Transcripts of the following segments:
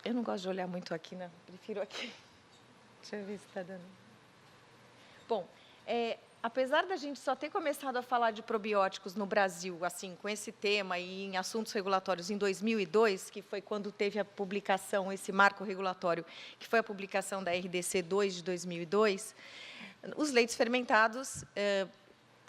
Eu não gosto de olhar muito aqui, não. Prefiro aqui. Deixa eu ver se está dando. Bom, apesar da gente só ter começado a falar de probióticos no Brasil, assim, com esse tema e em assuntos regulatórios em 2002, que foi quando teve a publicação, esse marco regulatório, que foi a publicação da RDC 2 de 2002, os leites fermentados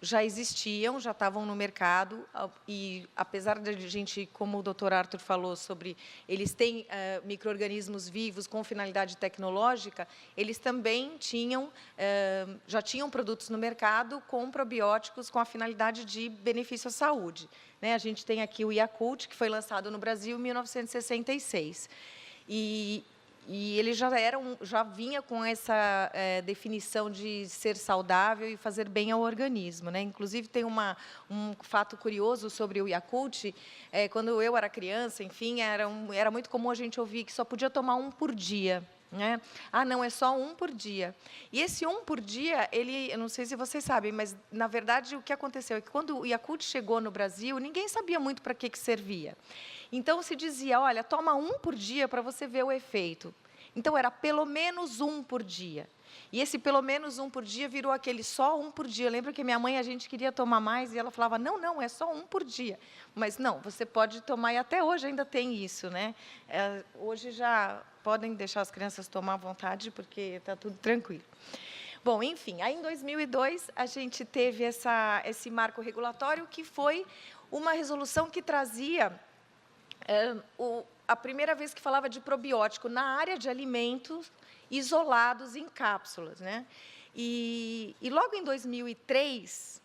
já existiam, já estavam no mercado, e apesar de a gente, como o doutor Arthur falou sobre, eles têm micro-organismos vivos com finalidade tecnológica, eles também tinham, já tinham produtos no mercado com probióticos com a finalidade de benefício à saúde. Né? A gente tem aqui o Yakult, que foi lançado no Brasil em 1966. E ele já vinha com essa definição de ser saudável e fazer bem ao organismo. Né? Inclusive, tem um fato curioso sobre o Yakult. Quando eu era criança, enfim, era muito comum a gente ouvir que só podia tomar um por dia. Né? Ah, não, é só um por dia. E esse um por dia, eu não sei se vocês sabem, mas, na verdade, o que aconteceu é que, quando o Yakult chegou no Brasil, ninguém sabia muito para que servia. Então, se dizia, olha, toma um por dia para você ver o efeito. Então, era pelo menos um por dia. E esse pelo menos um por dia virou aquele só um por dia. Eu lembro que minha mãe, a gente queria tomar mais, e ela falava, não, não, é só um por dia. Mas, não, você pode tomar, e até hoje ainda tem isso. Né? Hoje já podem deixar as crianças tomar à vontade, porque está tudo tranquilo. Bom, enfim, aí em 2002, a gente teve esse marco regulatório, que foi uma resolução que trazia a primeira vez que falava de probiótico na área de alimentos isolados em cápsulas. Né? E logo em 2003,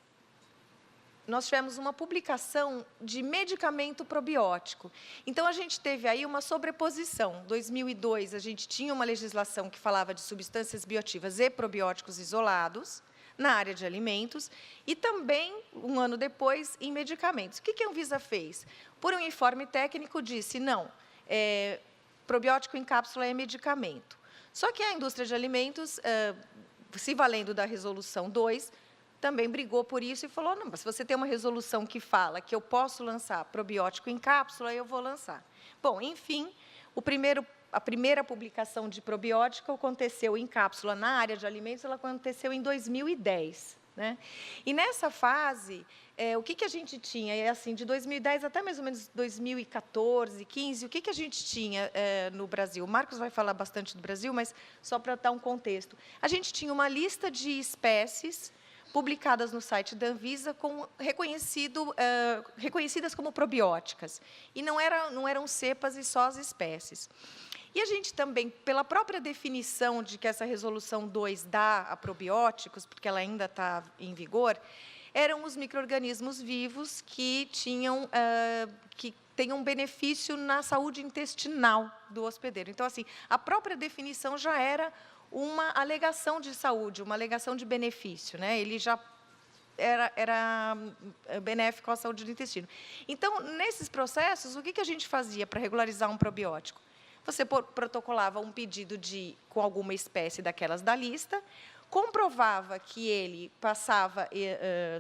nós tivemos uma publicação de medicamento probiótico. Então, a gente teve aí uma sobreposição. Em 2002, a gente tinha uma legislação que falava de substâncias bioativas e probióticos isolados na área de alimentos, e também, um ano depois, em medicamentos. O que a Anvisa fez? Por um informe técnico, disse, não, probiótico em cápsula é medicamento. Só que a indústria de alimentos, se valendo da Resolução 2, também brigou por isso e falou, não, mas se você tem uma resolução que fala que eu posso lançar probiótico em cápsula, eu vou lançar. Bom, enfim, a primeira publicação de probiótico aconteceu em cápsula na área de alimentos, ela aconteceu em 2010. Né? E, nessa fase, o que a gente tinha? Assim, de 2010 até mais ou menos 2014, 2015, o que a gente tinha no Brasil? O Marcos vai falar bastante do Brasil, mas só para dar um contexto. A gente tinha uma lista de espécies publicadas no site da Anvisa, reconhecidas como probióticas. E não eram cepas e só as espécies. E a gente também, pela própria definição de que essa Resolução 2 dá a probióticos, porque ela ainda está em vigor, eram os micro-organismos vivos que tenham benefício na saúde intestinal do hospedeiro. Então, assim, a própria definição já era uma alegação de saúde, uma alegação de benefício. Né? Ele já era benéfico à saúde do intestino. Então, nesses processos, o que a gente fazia para regularizar um probiótico? Você protocolava um pedido com alguma espécie daquelas da lista, comprovava que ele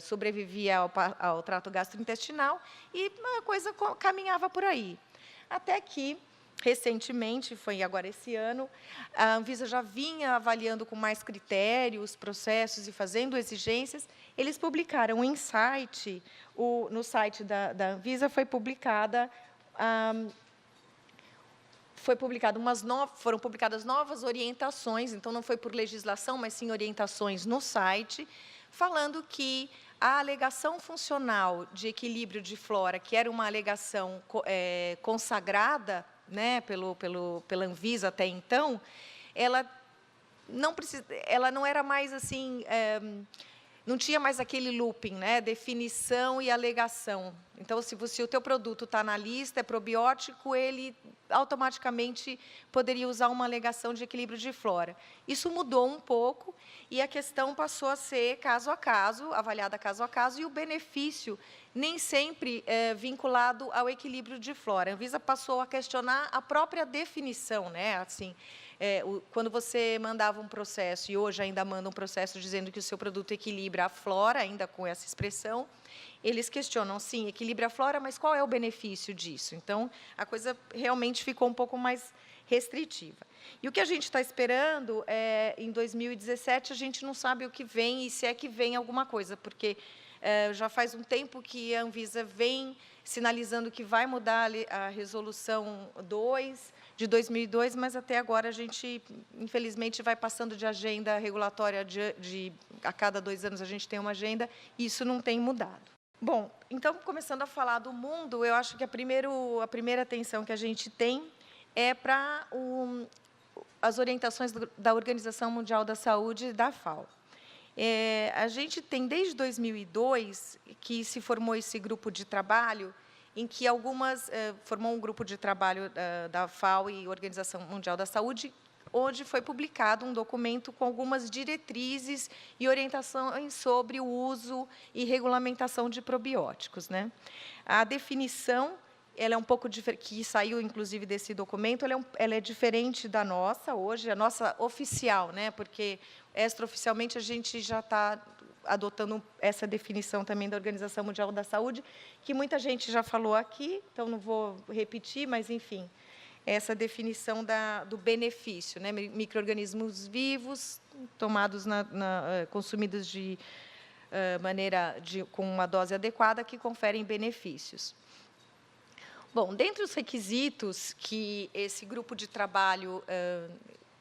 sobrevivia ao trato gastrointestinal, e a coisa caminhava por aí. Até que, recentemente, foi agora esse ano, a Anvisa já vinha avaliando com mais critérios os processos e fazendo exigências. Eles publicaram um insight, no site da Anvisa foram publicadas novas orientações, então não foi por legislação, mas sim orientações no site, falando que a alegação funcional de equilíbrio de flora, que era uma alegação consagrada, né, pela Anvisa até então, ela não era mais assim, não tinha mais aquele looping, né, definição e alegação. Então, se o teu produto está na lista, é probiótico, ele automaticamente poderia usar uma alegação de equilíbrio de flora. Isso mudou um pouco, e a questão passou a ser caso a caso, avaliada caso a caso, e o benefício nem sempre vinculado ao equilíbrio de flora. A Anvisa passou a questionar a própria definição, né? Assim, quando você mandava um processo, e hoje ainda manda um processo dizendo que o seu produto equilibra a flora, ainda com essa expressão, eles questionam, sim, equilibra a flora, mas qual é o benefício disso? Então, a coisa realmente ficou um pouco mais restritiva. E o que a gente está esperando é, em 2017, a gente não sabe o que vem e se é que vem alguma coisa, porque já faz um tempo que a Anvisa vem sinalizando que vai mudar a resolução 2 de 2002, mas até agora a gente, infelizmente, vai passando de agenda regulatória a cada 2 anos a gente tem uma agenda, e isso não tem mudado. Bom, então, começando a falar do mundo, eu acho que a primeira atenção que a gente tem é para as orientações da Organização Mundial da Saúde e da FAO. A gente tem, desde 2002, que se formou esse grupo de trabalho, em que formou um grupo de trabalho da FAO e Organização Mundial da Saúde, onde foi publicado um documento com algumas diretrizes e orientações sobre o uso e regulamentação de probióticos, né? A definição, ela é um pouco que saiu, inclusive, desse documento, ela é diferente da nossa hoje, a nossa oficial, né? Porque extraoficialmente a gente já está adotando essa definição também da Organização Mundial da Saúde, que muita gente já falou aqui, então não vou repetir, mas, enfim, essa definição do benefício, né? Micro-organismos vivos, tomados consumidos de com uma dose adequada, que conferem benefícios. Bom, dentre os requisitos que esse grupo de trabalho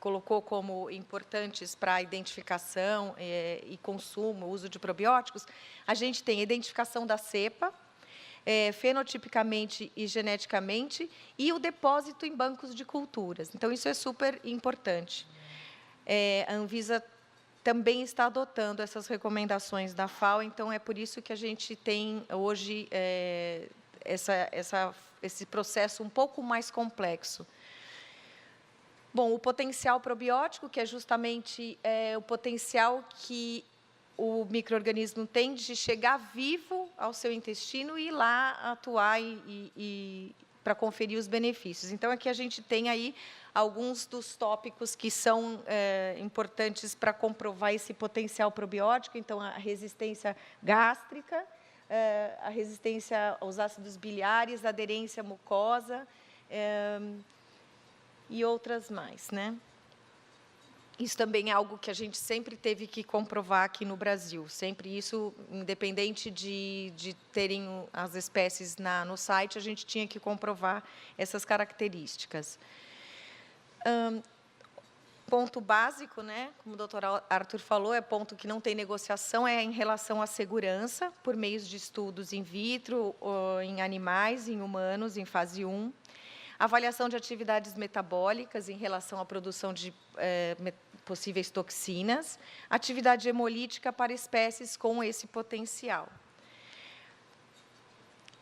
colocou como importantes para a identificação e consumo, uso de probióticos, a gente tem a identificação da cepa, fenotipicamente e geneticamente, e o depósito em bancos de culturas. Então, isso é super importante. A Anvisa também está adotando essas recomendações da FAO, então é por isso que a gente tem hoje esse processo um pouco mais complexo. Bom, o potencial probiótico, que é justamente o potencial que o micro-organismo tem de chegar vivo ao seu intestino e ir lá atuar para conferir os benefícios. Então, aqui a gente tem aí alguns dos tópicos que são importantes para comprovar esse potencial probiótico. Então, a resistência gástrica, a resistência aos ácidos biliares, a aderência à mucosa e outras mais, né? Isso também é algo que a gente sempre teve que comprovar aqui no Brasil. Sempre isso, independente de terem as espécies no site, a gente tinha que comprovar essas características. Ponto básico, né, como o doutor Arthur falou, ponto que não tem negociação, em relação à segurança, por meio de estudos in vitro, em animais, em humanos, em fase 1. Avaliação de atividades metabólicas em relação à produção de possíveis toxinas, atividade hemolítica para espécies com esse potencial.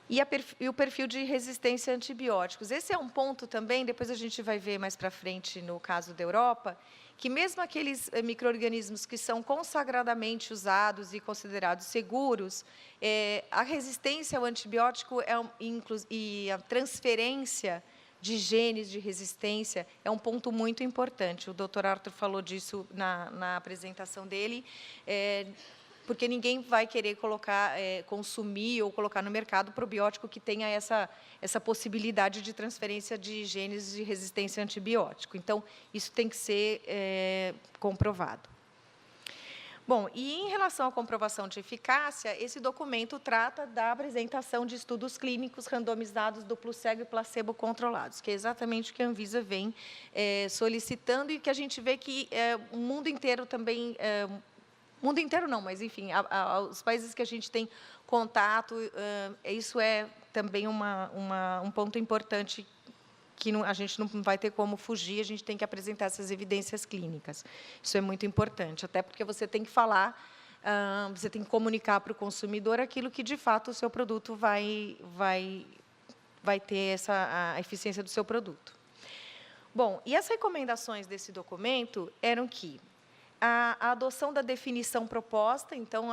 E o perfil de resistência a antibióticos. Esse é um ponto também, depois a gente vai ver mais para frente no caso da Europa, que mesmo aqueles micro-organismos que são consagradamente usados e considerados seguros, a resistência ao antibiótico e a transferência de genes de resistência é um ponto muito importante. O doutor Arthur falou disso na apresentação dele, porque ninguém vai querer consumir ou colocar no mercado probiótico que tenha essa possibilidade de transferência de genes de resistência a antibiótico. Então, isso tem que ser comprovado. Bom, e em relação à comprovação de eficácia, esse documento trata da apresentação de estudos clínicos randomizados, duplo cego e placebo controlados, que é exatamente o que a Anvisa vem solicitando e que a gente vê que o mundo inteiro também, mundo inteiro não, mas, enfim, os países que a gente tem contato, isso é também um ponto importante que a gente não vai ter como fugir, a gente tem que apresentar essas evidências clínicas. Isso é muito importante, até porque você tem que falar, você tem que comunicar para o consumidor aquilo que, de fato, o seu produto vai ter a eficiência do seu produto. Bom, e as recomendações desse documento eram que a adoção da definição proposta, então,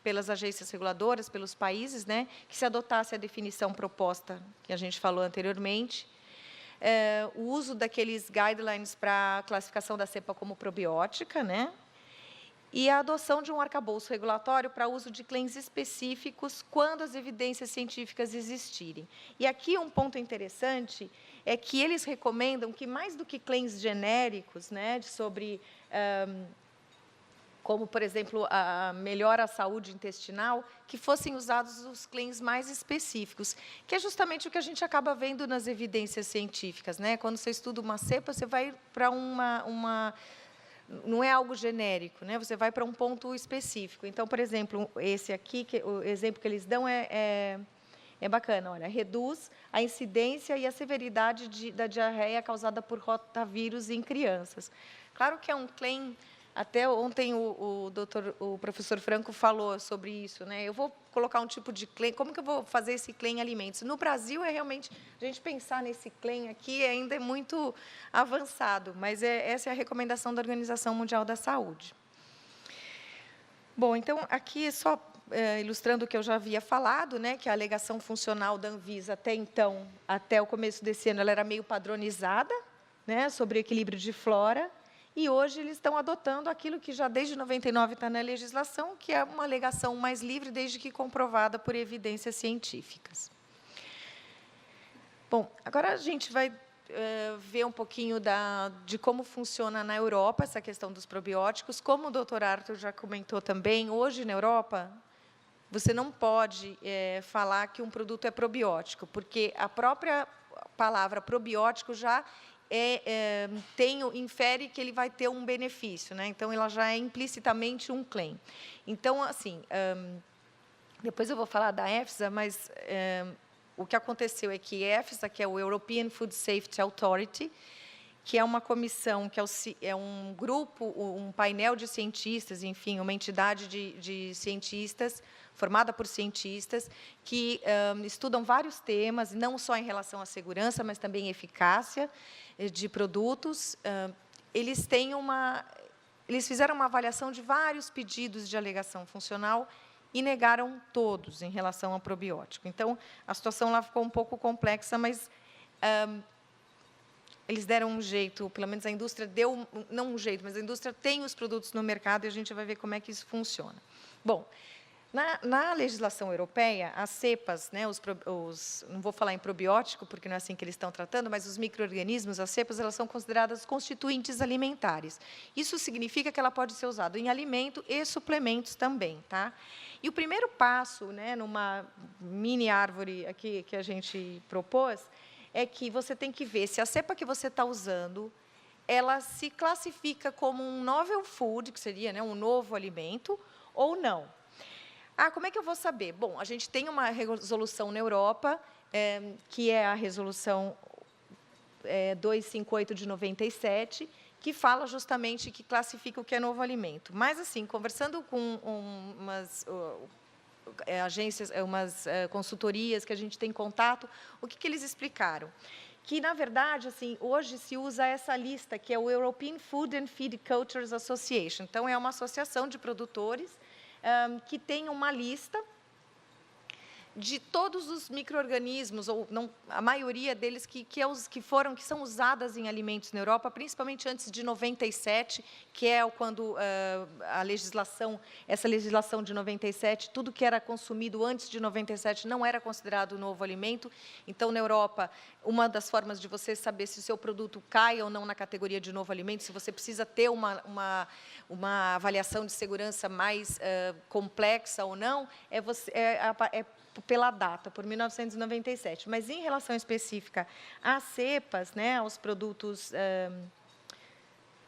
pelas agências reguladoras, pelos países, né, que se adotasse a definição proposta que a gente falou anteriormente, o uso daqueles guidelines para a classificação da cepa como probiótica, né, e a adoção de um arcabouço regulatório para uso de claims específicos quando as evidências científicas existirem. E aqui um ponto interessante é que eles recomendam que, mais do que claims genéricos, né, sobre como, por exemplo, a melhora à saúde intestinal, que fossem usados os claims mais específicos, que é justamente o que a gente acaba vendo nas evidências científicas, né? Quando você estuda uma cepa, você vai para não é algo genérico, né? Você vai para um ponto específico. Então, por exemplo, esse aqui, o exemplo que eles dão é bacana, olha, reduz a incidência e a severidade da diarreia causada por rotavírus em crianças. Claro que é um claim. Até ontem o professor Franco falou sobre isso, né? Eu vou colocar um tipo de claim, como que eu vou fazer esse claim em alimentos? No Brasil, é realmente, a gente pensar nesse claim aqui ainda é muito avançado, mas essa é a recomendação da Organização Mundial da Saúde. Bom, então, aqui só ilustrando o que eu já havia falado, né, que a alegação funcional da Anvisa até então, até o começo desse ano, ela era meio padronizada, né, sobre o equilíbrio de flora, e hoje eles estão adotando aquilo que já desde 99 está na legislação, que é uma alegação mais livre, desde que comprovada por evidências científicas. Bom, agora a gente vai ver um pouquinho de como funciona na Europa essa questão dos probióticos. Como o doutor Arthur já comentou também, hoje na Europa, você não pode falar que um produto é probiótico, porque a própria palavra probiótico já infere que ele vai ter um benefício, né? Então, ela já é implicitamente um claim. Então, assim, depois eu vou falar da EFSA, mas o que aconteceu é que a EFSA, que é o European Food Safety Authority, que é uma comissão, que é um grupo, um painel de cientistas, enfim, uma entidade de cientistas, formada por cientistas, que estudam vários temas, não só em relação à segurança, mas também eficácia de produtos. Eles fizeram uma avaliação de vários pedidos de alegação funcional e negaram todos em relação ao probiótico. Então, a situação lá ficou um pouco complexa, mas eles deram um jeito, pelo menos a indústria deu, não um jeito, mas a indústria tem os produtos no mercado e a gente vai ver como é que isso funciona. Bom, na legislação europeia, as cepas, né, não vou falar em probiótico, porque não é assim que eles estão tratando, mas os micro-organismos, as cepas, elas são consideradas constituintes alimentares. Isso significa que ela pode ser usada em alimento e suplementos também, tá? E o primeiro passo, né, numa mini árvore aqui que a gente propôs, é que você tem que ver se a cepa que você está usando, ela se classifica como um novel food, que seria, né, um novo alimento, ou não. Como é que eu vou saber? Bom, a gente tem uma resolução na Europa, que é a resolução 258 de 97, que fala justamente, que classifica o que é novo alimento. Mas, assim, conversando com umas agências, umas consultorias que a gente tem contato, o que eles explicaram? Que, na verdade, assim, hoje se usa essa lista, que é o European Food and Feed Cultures Association. Então, é uma associação de produtores que tem uma lista de todos os micro-organismos, ou não, a maioria deles que são usadas em alimentos na Europa, principalmente antes de 97, que é quando essa legislação de 97, tudo que era consumido antes de 97 não era considerado novo alimento. Então, na Europa, uma das formas de você saber se o seu produto cai ou não na categoria de novo alimento, se você precisa ter uma avaliação de segurança mais complexa ou não, é pela data, por 1997. Mas, em relação específica às cepas, né, aos produtos,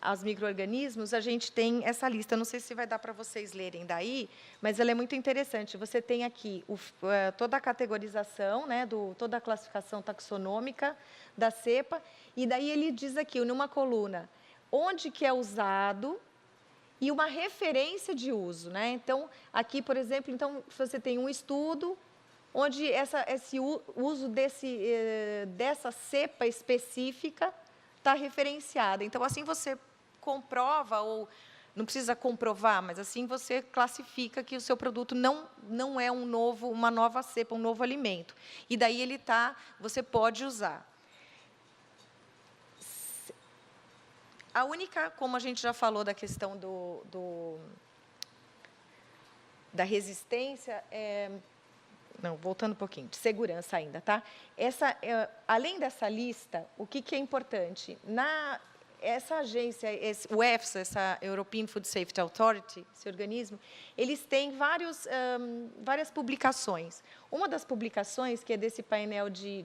aos micro-organismos, a gente tem essa lista. Não sei se vai dar para vocês lerem daí, mas ela é muito interessante. Você tem aqui toda a categorização, né, toda a classificação taxonômica da cepa, e daí ele diz aqui, numa coluna, onde que é usado e uma referência de uso, né? Então, aqui, por exemplo, então, você tem um estudo onde esse uso dessa cepa específica está referenciada. Então, assim você comprova, ou não precisa comprovar, mas assim você classifica que o seu produto não é uma nova cepa, um novo alimento. E daí você pode usar. A única, como a gente já falou da questão da resistência, não, voltando um pouquinho, de segurança ainda, tá? Além dessa lista, o que é importante? Essa agência, o EFSA, essa European Food Safety Authority, esse organismo, eles têm várias publicações. Uma das publicações, que é desse painel de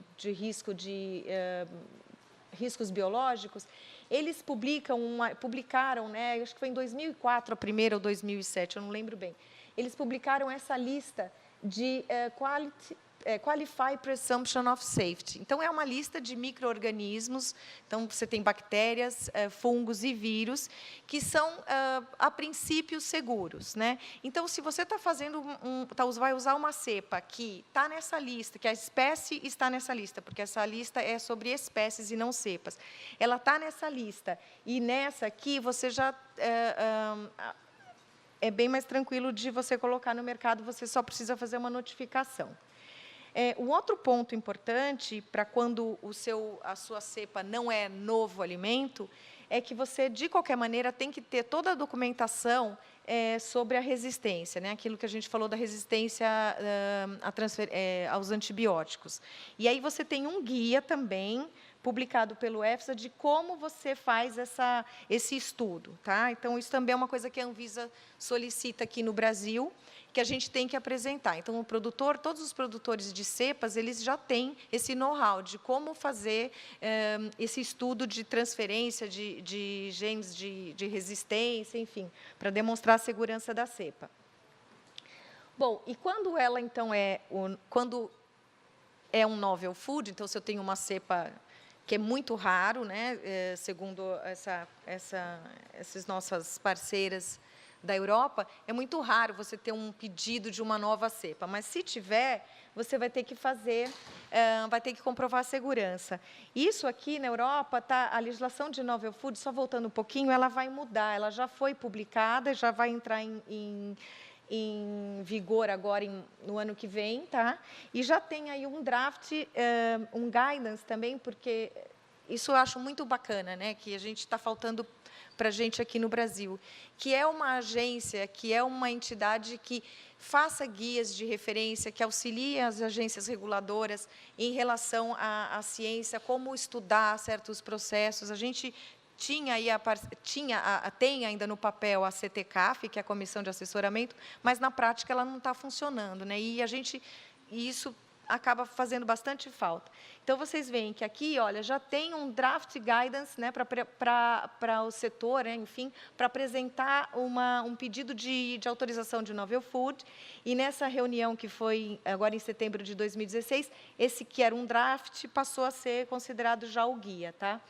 riscos biológicos, eles publicaram, né, acho que foi em 2004, a primeira, ou 2007, eu não lembro bem. Eles publicaram essa lista de Qualified Presumption of Safety. Então, é uma lista de micro-organismos, então, você tem bactérias, fungos e vírus, que são, a princípio, seguros, né? Então, se você está fazendo vai usar uma cepa que está nessa lista, que a espécie está nessa lista, porque essa lista é sobre espécies e não cepas, ela está nessa lista, e nessa aqui, você já... é bem mais tranquilo de você colocar no mercado, você só precisa fazer uma notificação. Um outro ponto importante para quando a sua cepa não é novo alimento, é que você, de qualquer maneira, tem que ter toda a documentação sobre a resistência, né? Aquilo que a gente falou da resistência aos antibióticos. E aí você tem um guia também, publicado pelo EFSA, de como você faz esse estudo. Tá? Então, isso também é uma coisa que a Anvisa solicita aqui no Brasil, que a gente tem que apresentar. Então, todos os produtores de cepas, eles já têm esse know-how de como fazer esse estudo de transferência de genes de resistência, enfim, para demonstrar a segurança da cepa. Bom, e quando ela, então, quando é um novel food, então, se eu tenho uma cepa que é muito raro, né, segundo essas nossas parceiras da Europa, é muito raro você ter um pedido de uma nova cepa, mas se tiver, você vai ter que vai ter que comprovar a segurança. Isso aqui na Europa, a legislação de novel food, só voltando um pouquinho, ela vai mudar, ela já foi publicada, já vai entrar em vigor agora no ano que vem, tá? E já tem aí um draft, um guidance também, porque isso eu acho muito bacana, né? Que a gente está faltando para a gente aqui no Brasil, que é uma agência, que é uma entidade que faça guias de referência, que auxilie as agências reguladoras em relação à ciência, como estudar certos processos. A gente tem ainda no papel a CTCAF, que é a Comissão de Assessoramento, mas, na prática, ela não está funcionando, né? E isso acaba fazendo bastante falta. Então, vocês veem que aqui, olha, já tem um draft guidance, né, para o setor, né, enfim, para apresentar um pedido de autorização de novel food, e nessa reunião que foi agora em setembro de 2016, esse que era um draft passou a ser considerado já o guia, tá?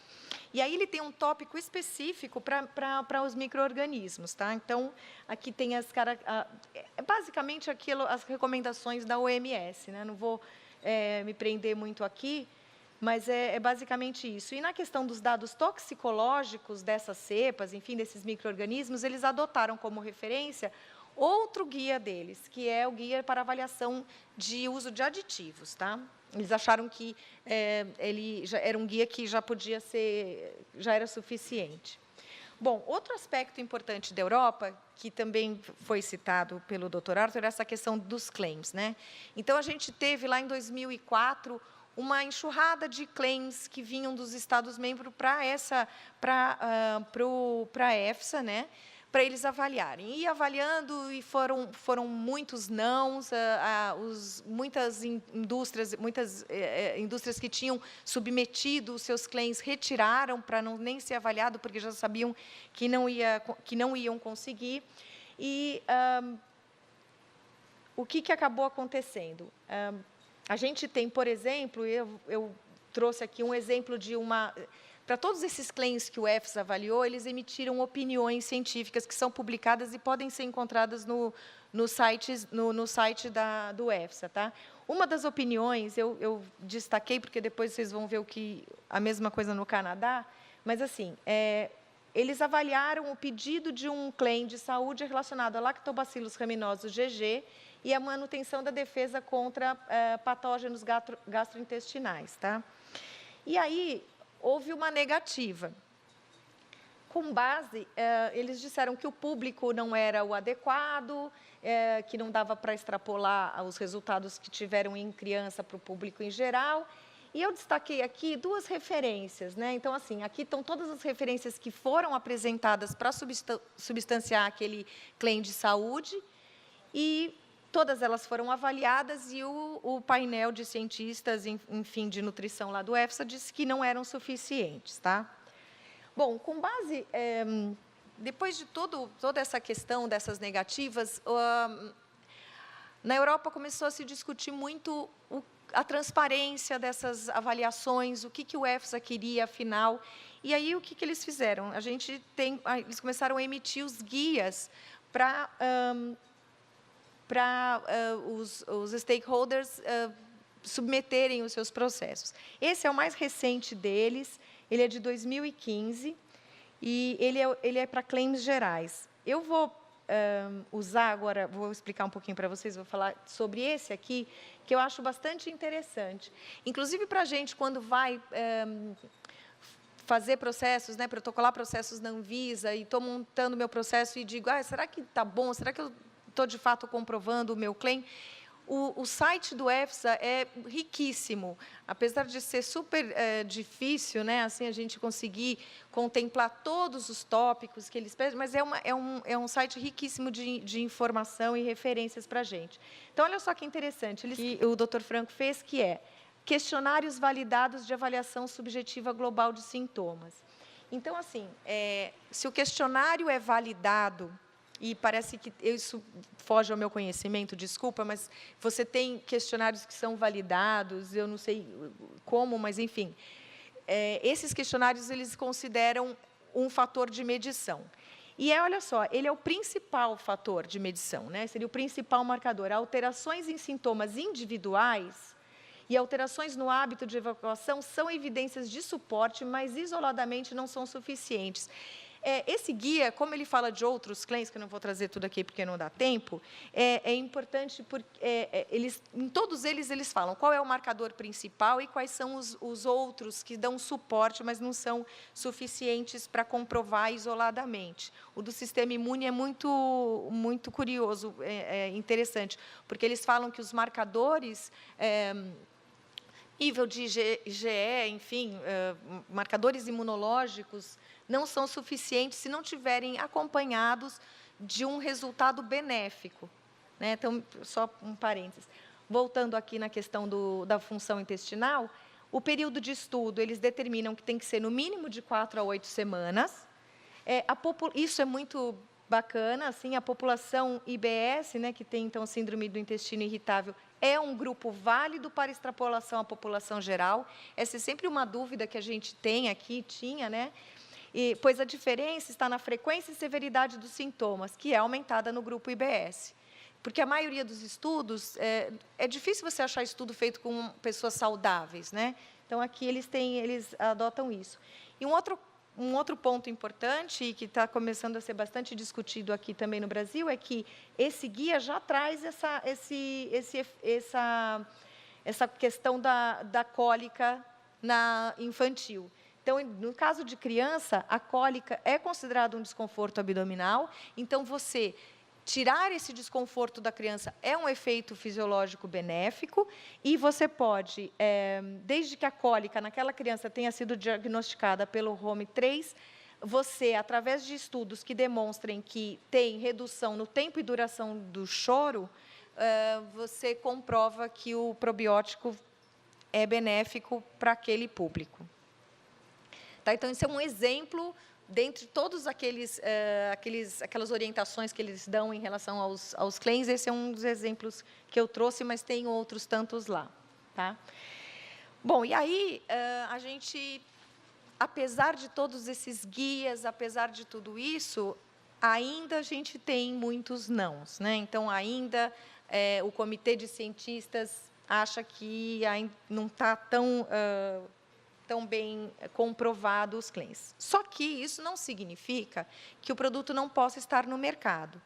E aí ele tem um tópico específico para os micro-organismos, tá? Então, aqui tem basicamente as recomendações da OMS, né? Não vou me prender muito aqui, mas é basicamente isso. E na questão dos dados toxicológicos dessas cepas, enfim, desses micro-organismos, eles adotaram como referência outro guia deles, que é o guia para avaliação de uso de aditivos, tá? Eles acharam que ele já era um guia que já era suficiente. Bom, outro aspecto importante da Europa, que também foi citado pelo Dr. Arthur, é essa questão dos claims, né? Então, a gente teve lá em 2004 uma enxurrada de claims que vinham dos Estados-membros para a EFSA, né? Para eles avaliarem. E avaliando, e foram muitos nãos, muitas indústrias que tinham submetido os seus claims retiraram para nem ser avaliado, porque já sabiam que não iam conseguir. E o que acabou acontecendo? A gente tem, por exemplo, eu trouxe aqui um exemplo de uma... Para todos esses claims que o EFSA avaliou, eles emitiram opiniões científicas que são publicadas e podem ser encontradas no site do EFSA. Tá? Uma das opiniões, eu destaquei, porque depois vocês vão ver a mesma coisa no Canadá, mas, assim, eles avaliaram o pedido de um claim de saúde relacionado a lactobacillus rhamnosus GG e a manutenção da defesa contra patógenos gastrointestinais. Tá? E aí... houve uma negativa. com base, eles disseram que o público não era o adequado, que não dava para extrapolar os resultados que tiveram em criança para o público em geral. E eu destaquei aqui 2 referências, né? Então, assim, aqui estão todas as referências que foram apresentadas para substanciar aquele claim de saúde, e todas elas foram avaliadas, e o painel de cientistas, enfim, de nutrição lá do EFSA, disse que não eram suficientes, tá? Bom, com base, depois de toda essa questão dessas negativas, na Europa começou a se discutir muito a transparência dessas avaliações, o que o EFSA queria, afinal. E aí, o que eles fizeram? Eles começaram a emitir os guias para os stakeholders submeterem os seus processos. Esse é o mais recente deles, ele é de 2015, e ele é para claims gerais. Eu vou usar agora, vou explicar um pouquinho para vocês, vou falar sobre esse aqui, que eu acho bastante interessante. Inclusive, para a gente, quando vai fazer processos, né, protocolar processos na Anvisa, e estou montando meu processo e digo, será que está bom? Será que eu estou, de fato, comprovando o meu claim? O site do EFSA é riquíssimo, apesar de ser super difícil, né, assim, a gente conseguir contemplar todos os tópicos que eles pedem, mas é um site riquíssimo de informação e referências para a gente. Então, olha só que interessante, que o Dr. Franco fez, que é questionários validados de avaliação subjetiva global de sintomas. Então, assim, se o questionário é validado, e parece que isso foge ao meu conhecimento, desculpa, mas você tem questionários que são validados, eu não sei como, mas, enfim. Esses questionários, eles consideram um fator de medição. E, olha só, ele é o principal fator de medição, né? Seria o principal marcador. Alterações em sintomas individuais e alterações no hábito de evacuação são evidências de suporte, mas, isoladamente, não são suficientes. Esse guia, como ele fala de outros claims, que eu não vou trazer tudo aqui porque não dá tempo, é importante porque em todos eles falam qual é o marcador principal e quais são os outros que dão suporte, mas não são suficientes para comprovar isoladamente. O do sistema imune é muito curioso, interessante, porque eles falam que os marcadores nível de IgE, enfim, marcadores imunológicos, não são suficientes se não tiverem acompanhados de um resultado benéfico, né? Então, só um parênteses. Voltando aqui na questão da função intestinal, o período de estudo, eles determinam que tem que ser no mínimo de 4 a 8 semanas. Isso é muito bacana, assim, a população IBS, né, que tem, então, síndrome do intestino irritável, é um grupo válido para extrapolação à população geral. Essa é sempre uma dúvida que a gente tinha, né? Pois a diferença está na frequência e severidade dos sintomas, que é aumentada no grupo IBS. Porque a maioria dos estudos, é difícil você achar estudo feito com pessoas saudáveis, né? Então, aqui eles adotam isso. E um outro ponto importante, que está começando a ser bastante discutido aqui também no Brasil, é que esse guia já traz essa questão da cólica infantil. Então, no caso de criança, a cólica é considerada um desconforto abdominal. Então, você tirar esse desconforto da criança é um efeito fisiológico benéfico, e você pode, desde que a cólica naquela criança tenha sido diagnosticada pelo HOME3, você, através de estudos que demonstrem que tem redução no tempo e duração do choro, você comprova que o probiótico é benéfico para aquele público. Tá? Então, isso é um exemplo, dentre todos aquelas orientações que eles dão em relação aos claims, esse é um dos exemplos que eu trouxe, mas tem outros tantos lá. Tá? Bom, e aí, a gente, apesar de todos esses guias, apesar de tudo isso, ainda a gente tem muitos nãos, né? Então, ainda o comitê de cientistas acha que ainda não está tão bem comprovado os claims. Só que isso não significa que o produto não possa estar no mercado.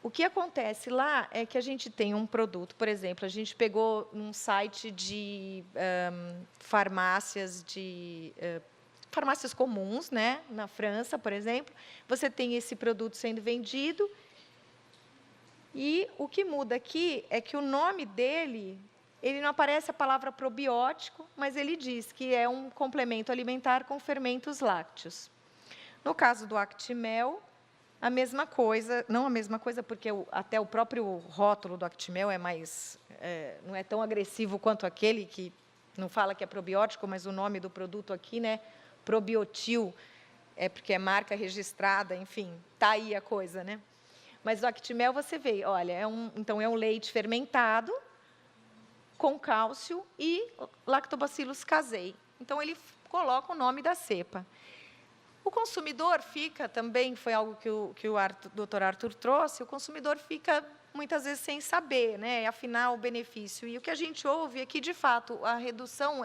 O que acontece lá é que a gente tem um produto, por exemplo, a gente pegou num site de farmácias, farmácias comuns, né? Na França, por exemplo, você tem esse produto sendo vendido, e o que muda aqui é que o nome dele, ele não aparece a palavra probiótico, mas ele diz que é um complemento alimentar com fermentos lácteos. No caso do Actimel, a mesma coisa, não a mesma coisa, porque até o próprio rótulo do Actimel não é tão agressivo quanto aquele que não fala que é probiótico, mas o nome do produto aqui, né, Probiotil, é porque é marca registrada, enfim, está aí a coisa, né? Mas o Actimel, você vê, olha, então é um leite fermentado com cálcio e Lactobacillus casei. Então, ele coloca o nome da cepa. O consumidor fica também, foi algo que o Dr. Arthur trouxe, o consumidor fica muitas vezes sem saber, né, afinal, o benefício. E o que a gente ouve é que, de fato, a redução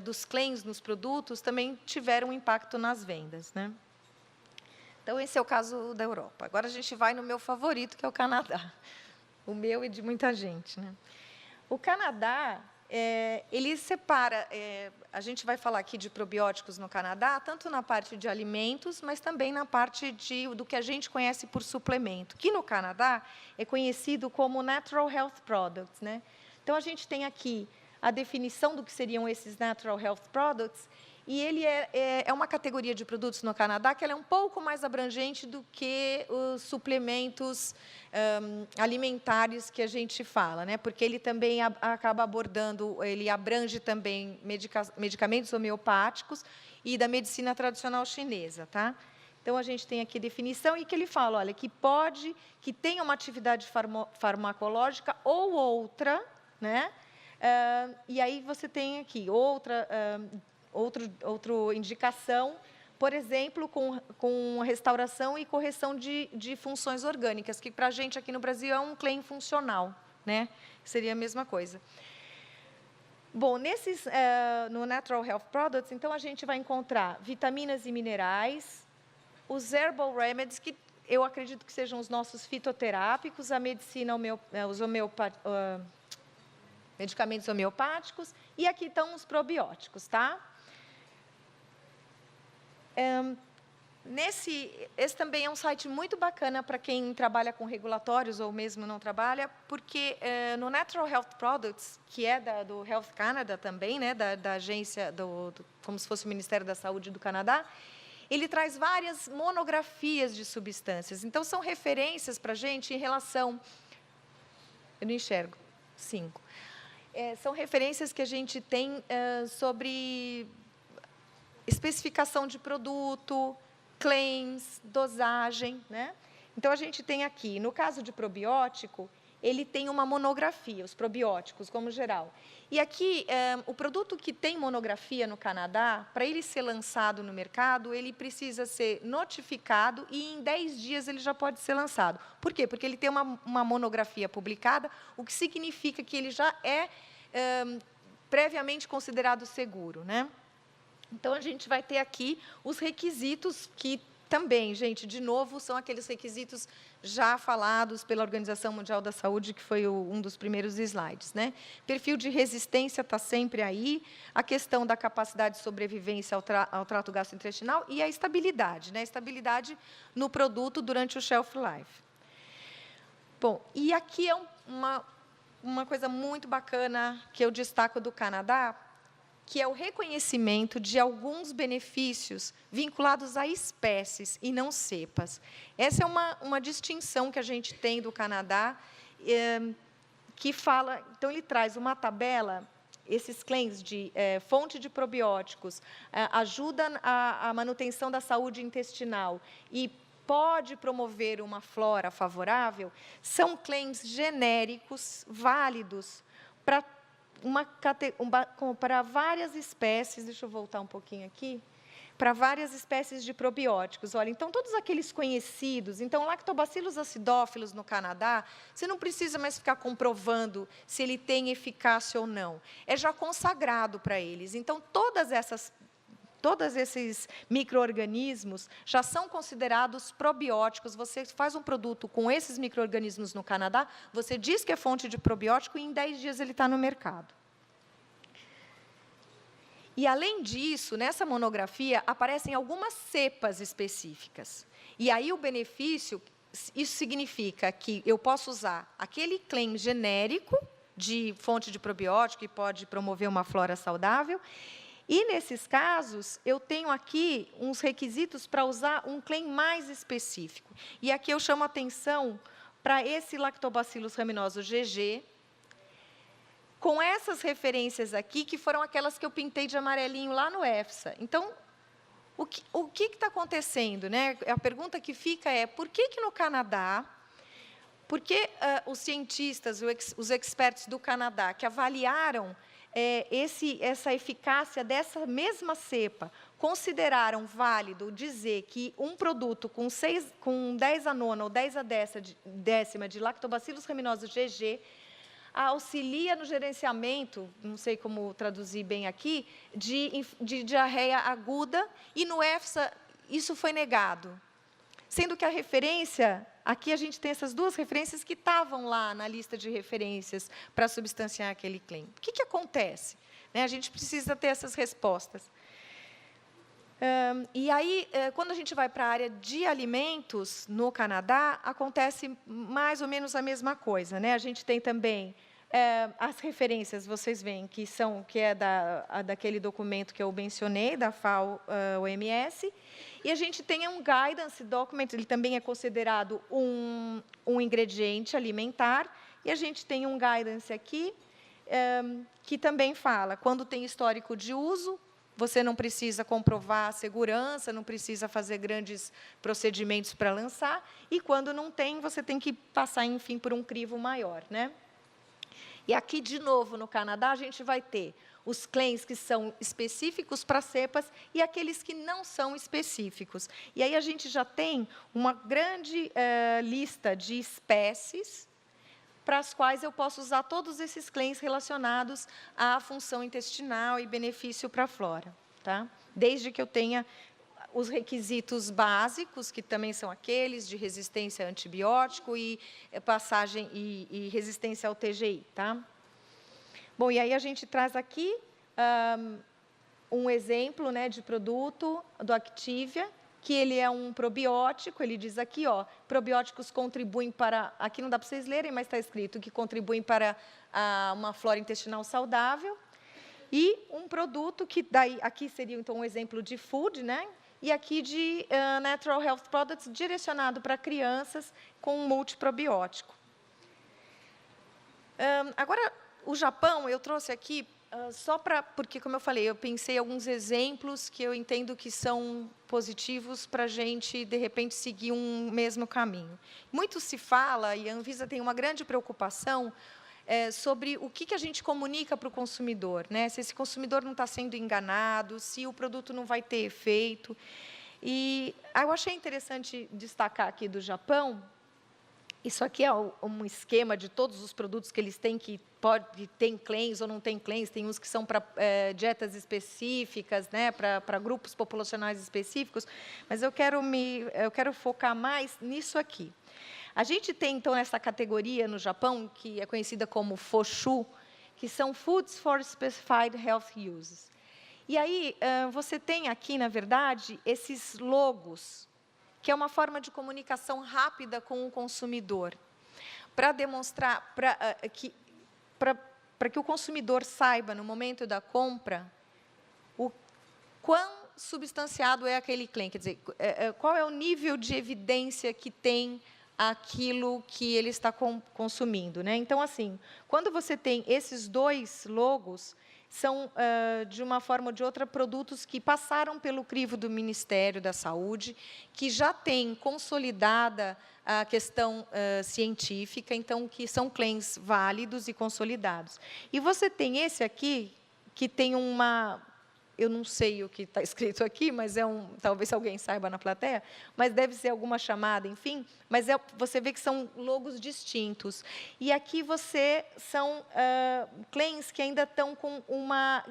dos claims nos produtos também tiveram um impacto nas vendas, né? Então, esse é o caso da Europa. Agora, a gente vai no meu favorito, que é o Canadá. O meu e de muita gente, né? O Canadá, ele separa... a gente vai falar aqui de probióticos no Canadá, tanto na parte de alimentos, mas também na parte do que a gente conhece por suplemento, que no Canadá é conhecido como Natural Health Products, né? Então, a gente tem aqui a definição do que seriam esses Natural Health Products, e ele é uma categoria de produtos no Canadá que ela é um pouco mais abrangente do que os suplementos alimentares que a gente fala, né? Porque ele também acaba abordando, ele abrange também medicamentos homeopáticos e da medicina tradicional chinesa, tá? Então, a gente tem aqui definição e que ele fala, olha, que tenha uma atividade farmacológica ou outra, né? E aí você tem aqui outra indicação, por exemplo, com restauração e correção de funções orgânicas, que para a gente aqui no Brasil é um claim funcional, né? Seria a mesma coisa. Bom, no Natural Health Products, então, a gente vai encontrar vitaminas e minerais, os herbal remedies, que eu acredito que sejam os nossos fitoterápicos, a medicina, medicamentos homeopáticos, e aqui estão os probióticos, tá? Esse também é um site muito bacana para quem trabalha com regulatórios ou mesmo não trabalha, porque no Natural Health Products, que é do Health Canada também, né, da agência, como se fosse o Ministério da Saúde do Canadá, ele traz várias monografias de substâncias. Então, são referências para a gente em relação... Eu não enxergo. 5. São referências que a gente tem sobre especificação de produto, claims, dosagem, né? Então, a gente tem aqui, no caso de probiótico, ele tem uma monografia, os probióticos, como geral. E aqui, o produto que tem monografia no Canadá, para ele ser lançado no mercado, ele precisa ser notificado e, em 10 dias, ele já pode ser lançado. Por quê? Porque ele tem uma monografia publicada, o que significa que ele já é previamente considerado seguro, né? Então, a gente vai ter aqui os requisitos que também, gente, de novo, são aqueles requisitos já falados pela Organização Mundial da Saúde, que foi um dos primeiros slides, né? Perfil de resistência está sempre aí, a questão da capacidade de sobrevivência ao trato gastrointestinal e a estabilidade, né? Estabilidade no produto durante o shelf life. Bom, e aqui é uma coisa muito bacana que eu destaco do Canadá, que é o reconhecimento de alguns benefícios vinculados a espécies e não cepas. Essa é uma distinção que a gente tem do Canadá, que fala... Então, ele traz uma tabela, esses claims de fonte de probióticos, ajuda a manutenção da saúde intestinal e pode promover uma flora favorável, são claims genéricos, válidos, para várias espécies, deixa eu voltar um pouquinho aqui, para várias espécies de probióticos. Olha, então, todos aqueles conhecidos, então, Lactobacillus acidófilos no Canadá, você não precisa mais ficar comprovando se ele tem eficácia ou não. É já consagrado para eles. Então, todos esses micro-organismos já são considerados probióticos. Você faz um produto com esses micro-organismos no Canadá, você diz que é fonte de probiótico e, em 10 dias, ele está no mercado. E, além disso, nessa monografia, aparecem algumas cepas específicas. E aí o benefício, isso significa que eu posso usar aquele claim genérico de fonte de probiótico que pode promover uma flora saudável. E, nesses casos, eu tenho aqui uns requisitos para usar um claim mais específico. E aqui eu chamo a atenção para esse Lactobacillus rhamnosus GG, com essas referências aqui, que foram aquelas que eu pintei de amarelinho lá no EFSA. Então, o que está acontecendo, né? A pergunta que fica é, por que no Canadá, por que os cientistas, os experts do Canadá, que avaliaram essa eficácia dessa mesma cepa, consideraram válido dizer que um produto com 10 a nona ou 10 a décima de Lactobacillus rhamnosus GG auxilia no gerenciamento, não sei como traduzir bem aqui, de diarreia aguda, e no EFSA isso foi negado. Sendo que a referência, aqui a gente tem essas duas referências que estavam lá na lista de referências para substanciar aquele claim. O que acontece? A gente precisa ter essas respostas. E aí, quando a gente vai para a área de alimentos, no Canadá, acontece mais ou menos a mesma coisa. A gente tem também as referências, vocês veem, que é daquele documento que eu mencionei, da FAO-OMS, e a gente tem um guidance document, ele também é considerado um ingrediente alimentar, e a gente tem um guidance aqui, que também fala, quando tem histórico de uso, você não precisa comprovar a segurança, não precisa fazer grandes procedimentos para lançar, e quando não tem, você tem que passar, enfim, por um crivo maior. E aqui, de novo, no Canadá, a gente vai ter os claims que são específicos para cepas e aqueles que não são específicos. E aí a gente já tem uma grande lista de espécies para as quais eu posso usar todos esses claims relacionados à função intestinal e benefício para a flora. Desde que eu tenha os requisitos básicos, que também são aqueles de resistência a antibiótico e passagem e resistência ao TGI. Bom, e aí a gente traz aqui um exemplo de produto do Activia, que ele é um probiótico, ele diz aqui, probióticos contribuem para, aqui não dá para vocês lerem, mas está escrito que contribuem para uma flora intestinal saudável, e um produto que, daí, aqui seria, então, um exemplo de food, e aqui de Natural Health Products, direcionado para crianças com multiprobiótico. Agora, o Japão, eu trouxe aqui só porque, como eu falei, eu pensei em alguns exemplos que eu entendo que são positivos para a gente, de repente, seguir um mesmo caminho. Muito se fala, e a Anvisa tem uma grande preocupação, sobre o que a gente comunica para o consumidor, se esse consumidor não está sendo enganado, se o produto não vai ter efeito. E eu achei interessante destacar aqui do Japão. Isso aqui é um esquema de todos os produtos que eles têm, que tem claims ou não tem claims, tem uns que são para dietas específicas, para grupos populacionais específicos, mas eu quero focar mais nisso aqui. A gente tem, então, essa categoria no Japão, que é conhecida como FOSHU, que são Foods for Specified Health Uses. E aí, você tem aqui, na verdade, esses logos, que é uma forma de comunicação rápida com o consumidor, para demonstrar, para que o consumidor saiba, no momento da compra, o quão substanciado é aquele claim, quer dizer, qual é o nível de evidência que tem aquilo que ele está consumindo. Então, assim, quando você tem esses dois logos, são, de uma forma ou de outra, produtos que passaram pelo crivo do Ministério da Saúde, que já têm consolidada a questão científica, então, que são claims válidos e consolidados. E você tem esse aqui, que tem uma... Eu não sei o que está escrito aqui, mas talvez alguém saiba na plateia, mas deve ser alguma chamada, enfim, mas você vê que são logos distintos. E aqui são claims que ainda estão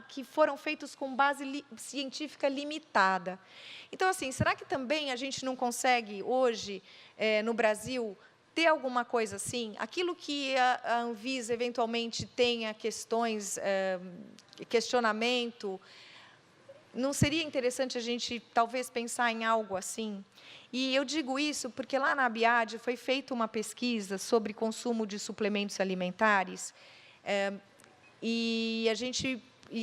que foram feitos com base científica limitada. Então, assim, será que também a gente não consegue, hoje, no Brasil, ter alguma coisa assim? Aquilo que a Anvisa, eventualmente, tenha questionamento, não seria interessante a gente, talvez, pensar em algo assim? E eu digo isso porque lá na Abiad foi feita uma pesquisa sobre consumo de suplementos alimentares, e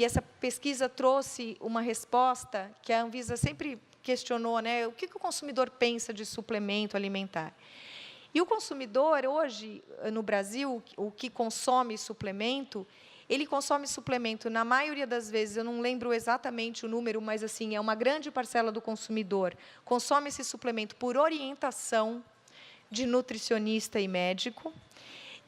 essa pesquisa trouxe uma resposta que a Anvisa sempre questionou, né? O que o consumidor pensa de suplemento alimentar? E o consumidor, hoje, no Brasil, o que consome suplemento, ele consome suplemento, na maioria das vezes, eu não lembro exatamente o número, mas assim, é uma grande parcela do consumidor, consome esse suplemento por orientação de nutricionista e médico,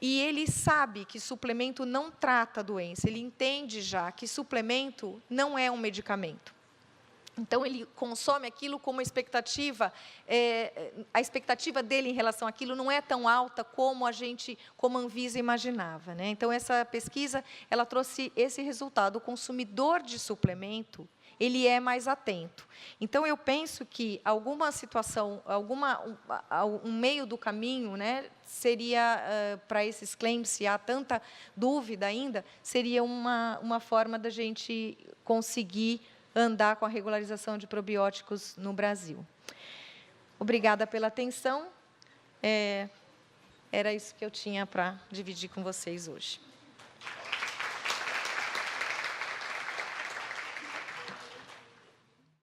e ele sabe que suplemento não trata a doença, ele entende já que suplemento não é um medicamento. Então, ele consome aquilo com uma expectativa, a expectativa dele em relação àquilo não é tão alta como a Anvisa imaginava, né? Então, essa pesquisa, ela trouxe esse resultado. O consumidor de suplemento, ele é mais atento. Então, eu penso que alguma situação, um meio do caminho, né, seria, para esses claims, se há tanta dúvida ainda, seria uma forma da gente conseguir andar com a regularização de probióticos no Brasil. Obrigada pela atenção. Era isso que eu tinha para dividir com vocês hoje.